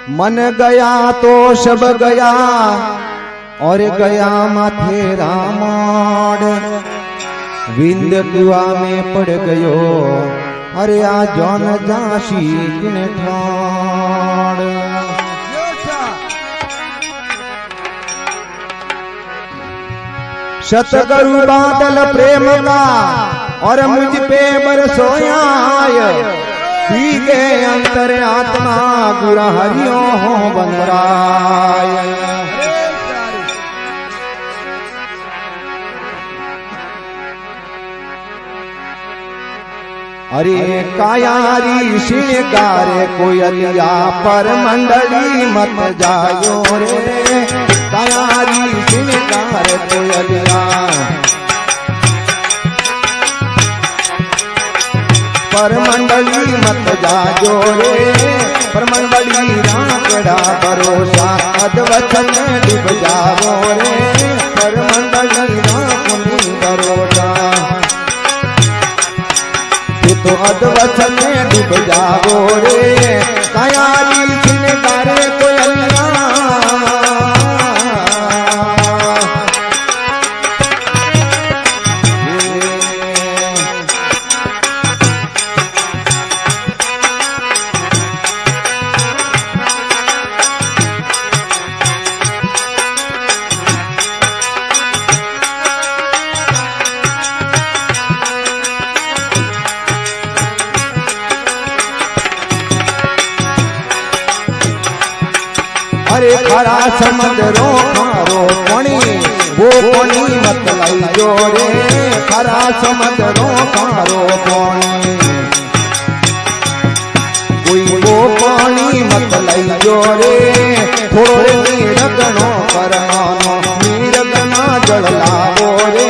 मन गया तो सब गया और गया माथे रामोड विंद कुआ में पड़ गयो अरे आ जौन जाशी किन ठाड़ सतगुरु बादल प्रेम का और मुझ पे बरसोयाय भीगे अंतर आत्मा गुरा हरियो हो बनराय। अरे कायारी श्रृंगारे कोयलिया पर मंडली मत जायो रे कायारी श्रृंगारे कोयलिया पर मंडली मत जायो रे पर मंडली राकड़ा भरोसा अधवचन डूब जाओ रे पर मंडली राकुनी भरोसा तो अधवचन डूब जाओ रे कायारी श्रृंगारे कोयलिया अरे खरा समुद्रो खारो पानी वो पानी मत लाइयो रे खरा समुद्रो खारो पानी कोई वो पानी मत लाइयो रे थोड़े नीरगनो करमानो नीरगना जल लावो रे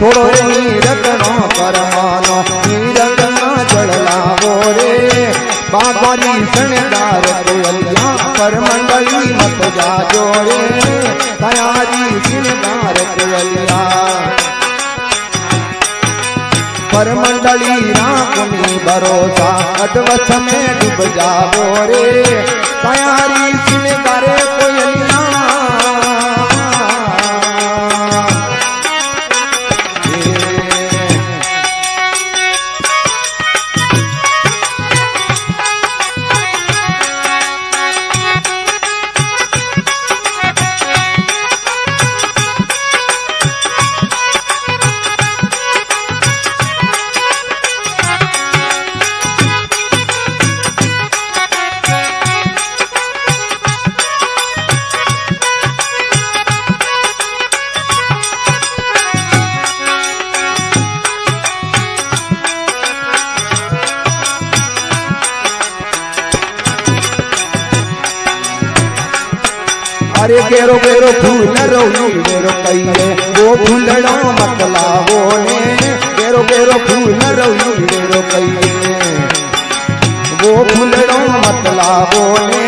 थोड़े नीरगनो करमानो नीरगना जल लावो रे बाबारी शृंगार कोयलिया पर मंडली मत जाजो रे कायारी श्रृंगार कोयलिया पर मंडली राकुनी भरोसा अधवच में डूब जाओ रे कायारी श्रृंगार कोयलिया। अरे गेरो गेरो फूल रोई गेरो कईले वो फूलड़ो मत लावो ने गेरो गेरो फूल रोई गेरो कईले वो फूलड़ो मत लावो ने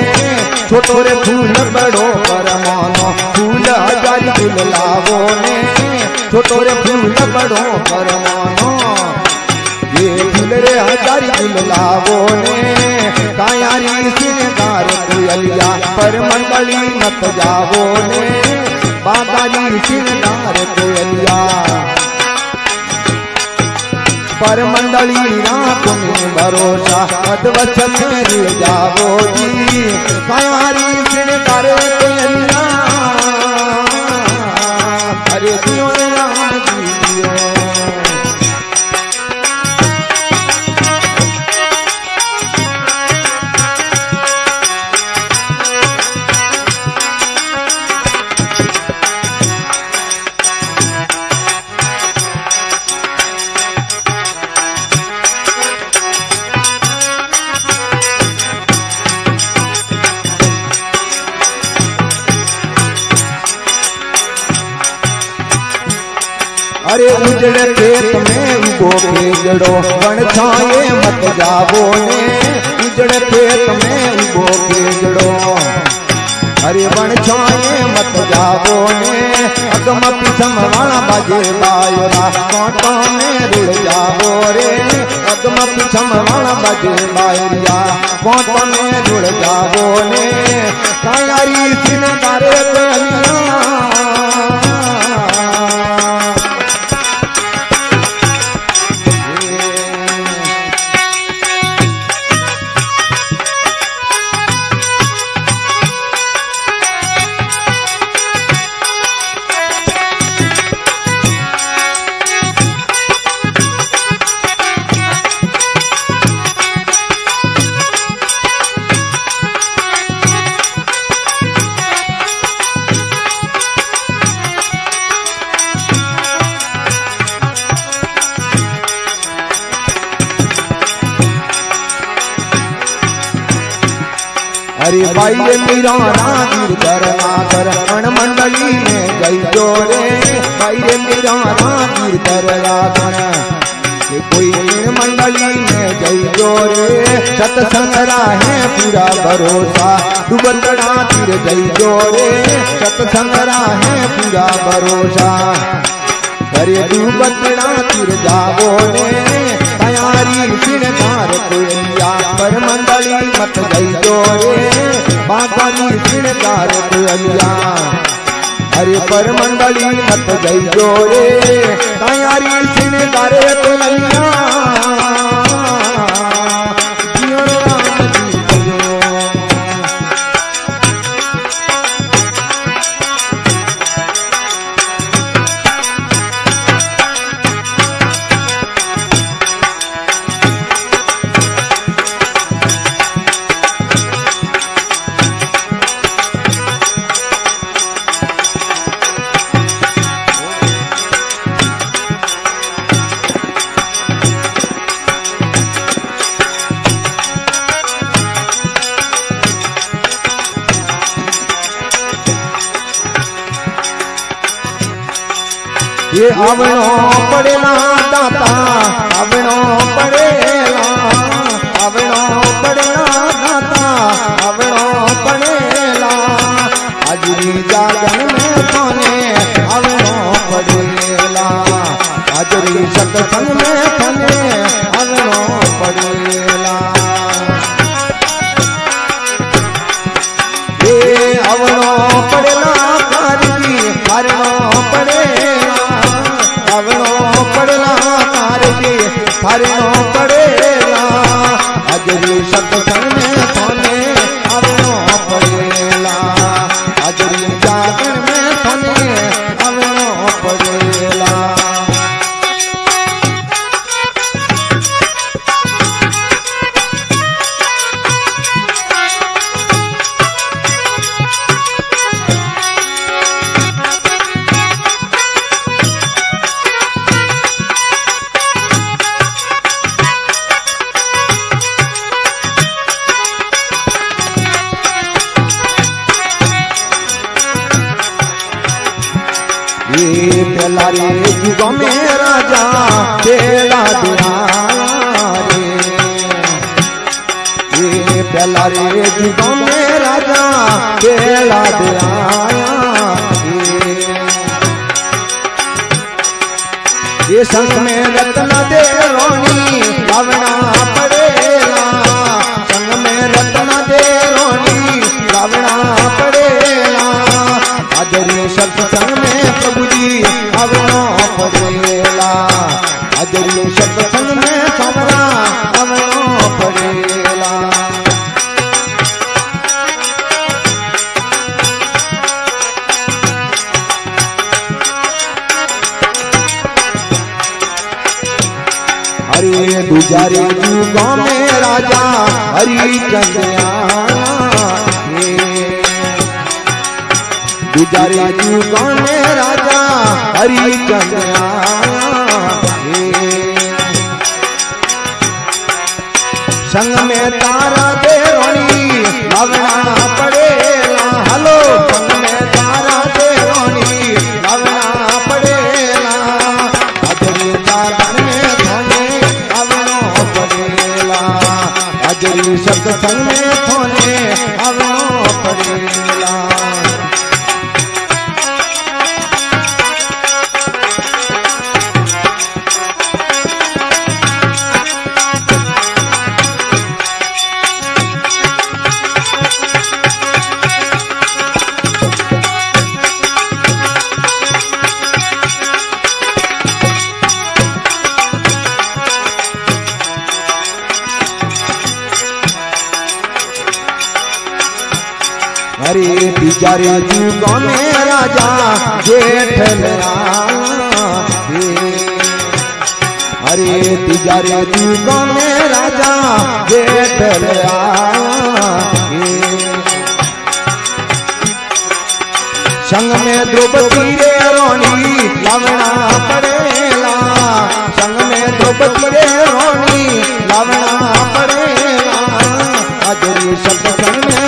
छोटो रे फूल बड़ो पर मानो फूल हजारी फूल लावो ने छोटो रे फूल बड़ो पर मानो ये फूल रे हजारी फूल लावो ने कायारी श्रृंगार कोयलिया पर मंडली मत जावो ने बाबारी श्रृंगार कोयलिया पर मंडली राकुनी भरोसा अधवचन मिल जावो जी कायारी श्रृंगार कोयलिया। अरे दियो राम जी दियो अरे उजड़े खेत में उगो खेजड़ो बन छाए मत जावो ने उजड़े खेत में उगो खेजड़ो अरे बन छाए मत जावो ने अगम पिछम वाला बाजे बायोरा कांटों में रुड़ जावो रे अगम पिछम वाला बाजे बायोरिया कांटों में रुड़ जावो ने अरे भाई रे मीरा गिरधर नागर अण मंडली में गई जो रे भाई रे मीरा गिरधर नागर कोई मंडली में गई जो रे सत्संग राहे पूरा भरोसा डूबतड़ा तीर गई जो रे सत्संग राहे पूरा भरोसा अरे डूबतड़ा तीर जावो रे तैयारी श्रृंगार कोयलिया पर मंडली मत गई जो रे बाबारी श्रृंगार कोयलिया अरे पर मंडली मत गई जो रे तैयारी श्रृंगार कोयलिया ये आवणो पड़ेला दाता आवणो पड़ेला आवणो पड़ेला दाता आवणो पड़ेला हाजरी जागन में थाने आवणो पड़ेला हाजरी सत्संग में थाने आवणो पड़ेला ये आवणो पड़ेला कारगी हारणो पड़ेला हरिणो पड़ेला हाजरी सत्संग में थाने आवणो पड़ेला हाजरी जागरण में थाने आवणो पड़ेला ये पहला रे युग में राजा बेड़ा दिया रे ये पहला रे युग में राजा बेड़ा दिया ये संग में रत्न दे रोनी लावना पड़ेला संग में रत्न दे रोनी लावना पड़ेला हाजरी सत्संग में प्रभु जी आवणो पड़ेला हाजरी सत्संग में समरा आवणो पड़ेला हरे दुजारे युगों में राजा हरिचंद्र दुजारे युगों में राजा हरिचंद्र संग में तारा दे रोनी लावना पड़ेला हलो संग में तारा दे रोनी लावना पड़ेला हाजरी जागरण में थाने आवणो पड़ेला हाजरी सत्संग में थाने आवणो पड़ेला अरे तिजारे युगों में राजा जेठलया अरे तिजारे युगों में राजा जेठलया संग में द्रौपदी रे रोनी लावना पड़ेला संग में द्रौपदी रे रोनी लावना पड़ेला हाजरी सत्संग में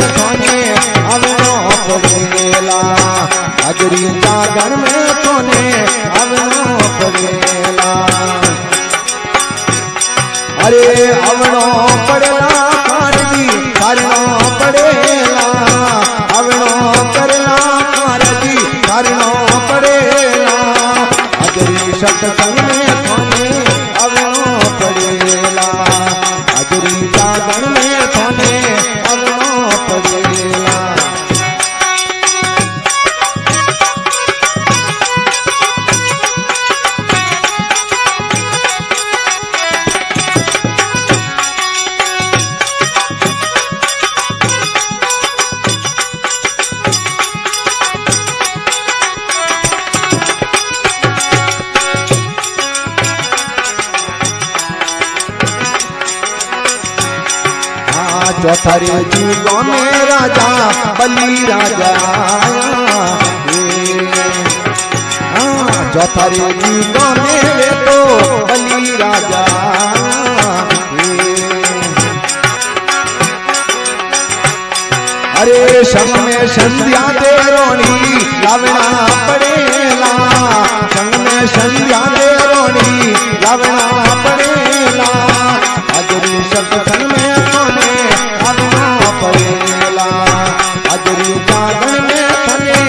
चौथा रे जुगों में राजा बलि राजा चौथा रे जुगों में वे तो बलि राजा अरे संग में संध्या दे रोनी लावना पड़ेला संग में संध्या दे रोनी लावना पड़ेला अजरी सत्संग में तोने लावना पड़ेला अजरी जागरण में तने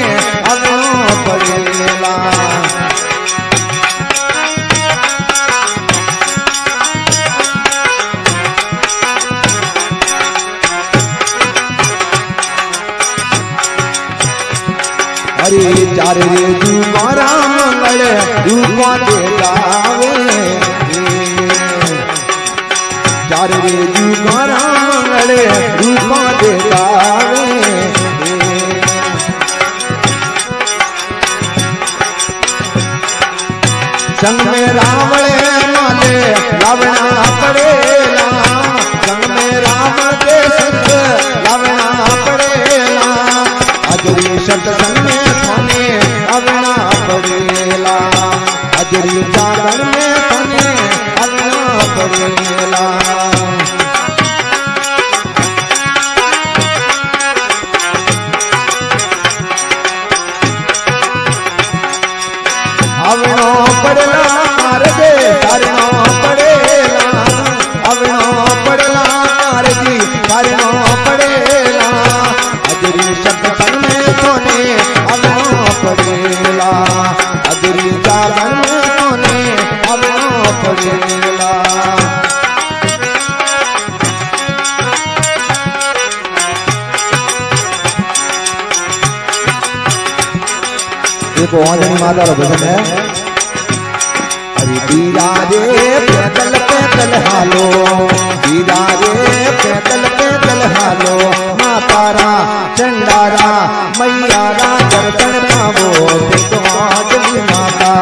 लावना पड़ेला अरे चार रे जुगारा मंगल रूपा दे गावे चार रे जुगारा मंगल रूपा दे गावे संग में रावण माले लावना पड़ेला संग में रावण के संग लावना पड़ेला अजरी सत्संग में थाने लावना पड़ेला अजरी जागरण में थाने लावना पड़ेला आवनो पड़ेला मारदे तारनो पड़ेला आवनो पड़ेला मारदी तारनो पड़ेला अजरी सत्संग में तोने आवनो पड़ेला अजरी जागरण में तोने आवनो पड़ेला देखो आंजनी माता का भजन है अरे बीरा रे पैदल पैदल हालो बीरा रे पैदल पैदल हालो मातारा चंडारा मैयारा दर्शन पावो देखो आंजनी माता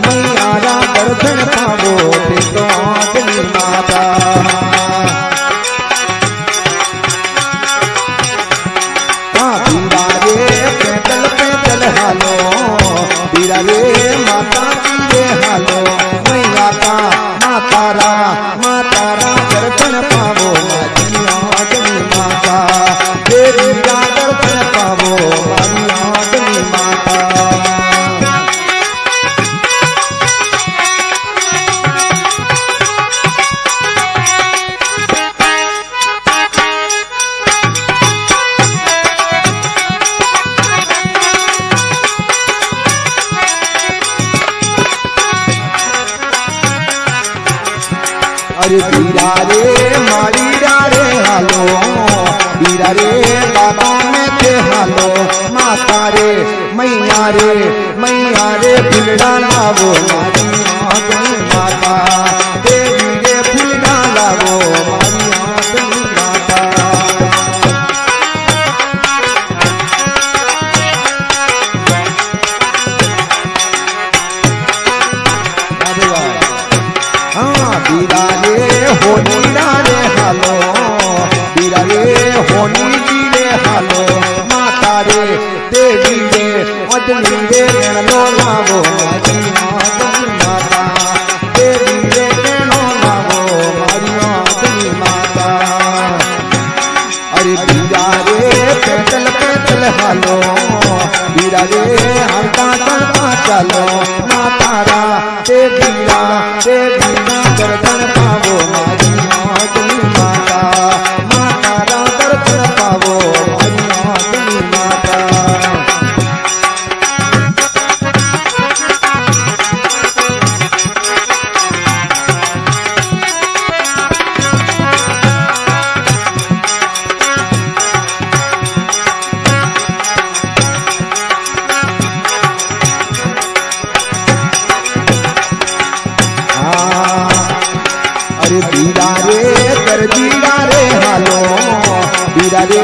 मैयारा दर्शन पावो देखो आंजनी माता बीरा रे पैदल पैदल हालो बीरा रे माता की रे हालो मैया का मातारा मातारा दर्शन पावो आंजनी माता देवी का दर्शन पावो आंजनी माता अरे बीरा रे मारीरा रे हालो बीरा रे बाबा में थे हालो माता रे मैया रे फुलड़ा लावो मारी आंजनी माता देवी रे फुलड़ा लावो मारी आंजनी माता बीरा रे होनीरा रे हालो बीरा रे होनी रे हालो माता रे देवी रे अजनी रे नो लावो मारी आंजनी माता देवी रे नो लावो मारी आंजनी माता अरे बीरा रे पैदल पैदल हालो बीरा रे हल्का चलता चलो मातारा देवीरा दर्शन पावो मारी आंजनी माता मातारा दर्शन पावो मारी आंजनी माता बीरा रे